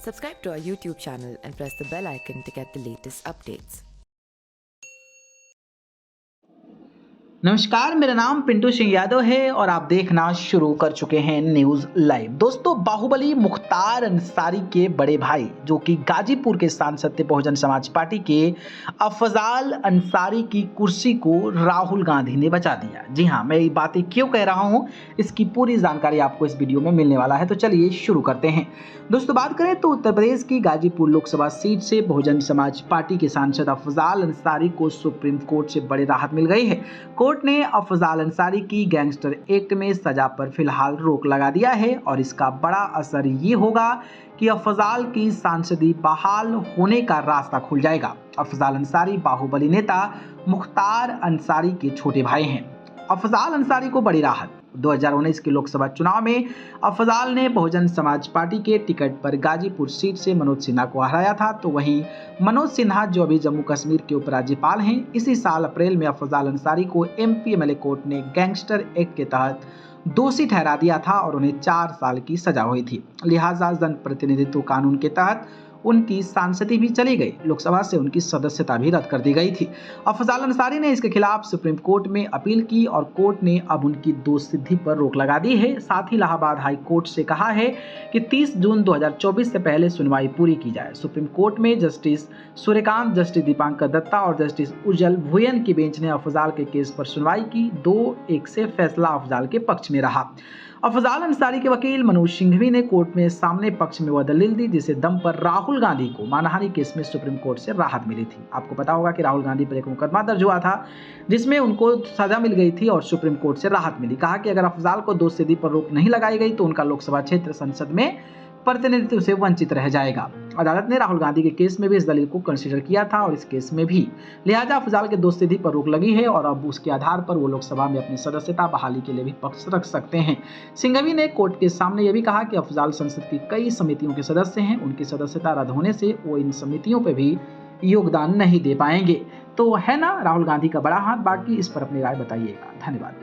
Subscribe to our YouTube channel and press the bell icon to get the latest updates. नमस्कार, मेरा नाम पिंटू सिंह यादव है और आप देखना शुरू कर चुके हैं न्यूज़ लाइव। दोस्तों, बाहुबली मुख्तार अंसारी के बड़े भाई जो कि गाजीपुर के सांसद थे बहुजन समाज पार्टी के, अफजाल अंसारी की कुर्सी को राहुल गांधी ने बचा दिया। जी हाँ, मैं ये बातें क्यों कह रहा हूँ, इसकी पूरी जानकारी आपको इस वीडियो में मिलने वाला है। तो चलिए शुरू करते हैं। दोस्तों, बात करें तो उत्तर प्रदेश की गाजीपुर लोकसभा सीट से बहुजन समाज पार्टी के सांसद अफजाल अंसारी को सुप्रीम कोर्ट से बड़ी राहत मिल गई है। कोर्ट ने अफजाल अंसारी की गैंगस्टर एक्ट में सजा पर फिलहाल रोक लगा दिया है और इसका बड़ा असर ये होगा कि अफजाल की सांसदी बहाल होने का रास्ता खुल जाएगा। अफजाल अंसारी बाहुबली नेता मुख्तार अंसारी के छोटे भाई हैं। अफजाल अंसारी को बड़ी राहत। 2019 के लोकसभा चुनाव में अफजाल ने बहुजन समाज पार्टी के टिकट पर गाजीपुर सीट से मनोज सिन्हा को हराया था। तो वहीं मनोज सिन्हा जो अभी जम्मू कश्मीर के उपराज्यपाल हैं, इसी साल अप्रैल में अफजाल अंसारी को एमपी एमएलए कोर्ट ने गैंगस्टर एक्ट के तहत दोषी ठहरा दिया था और उन्हें 4 साल की सजा हुई थी। लिहाजा जनप्रतिनिधित्व कानून के तहत उनकी सांसदी भी चली गई। लोकसभा से उनकी सदस्यता भी रद्द कर दी गई थी। अफजाल अंसारी ने इसके खिलाफ सुप्रीम कोर्ट में अपील की और कोर्ट ने अब उनकी दोषसिद्धि पर रोक लगा दी है। साथ ही इलाहाबाद हाई कोर्ट से कहा है कि 30 जून 2024 से पहले सुनवाई पूरी की जाए। सुप्रीम कोर्ट में जस्टिस सूर्यकांत, जस्टिस दीपांकर दत्ता और जस्टिस उज्जवल भुयन की बेंच ने अफजाल के केस पर सुनवाई की। 2-1 से फैसला अफजाल के पक्ष में रहा। अफजाल अंसारी के वकील मनोज सिंघवी ने कोर्ट में सामने पक्ष में वह दलील दी जिसे दम पर राहुल गांधी को मानहानि केस में सुप्रीम कोर्ट से राहत मिली थी। आपको पता होगा कि राहुल गांधी पर एक मुकदमा दर्ज हुआ था जिसमें उनको सजा मिल गई थी और सुप्रीम कोर्ट से राहत मिली। कहा कि अगर अफजाल को दोषसिद्धि पर रोक नहीं लगाई गई तो उनका लोकसभा क्षेत्र संसद में प्रतिनिधित्व से वंचित रह जाएगा। अदालत ने राहुल गांधी के केस में भी इस दलील को कंसीडर किया था और इस केस में भी। लिहाजा अफजाल के दोषसिद्धि पर रोक लगी है और अब उसके आधार पर वो लोकसभा में अपनी सदस्यता बहाली के लिए भी पक्ष रख सकते हैं। सिंघवी ने कोर्ट के सामने यह भी कहा कि अफजाल संसद की कई समितियों के सदस्य हैं, उनकी सदस्यता रद्द होने से वो इन समितियों पर भी योगदान नहीं दे पाएंगे। तो है ना राहुल गांधी का बड़ा हाथ। बाकी इस पर अपनी राय बताइएगा। धन्यवाद।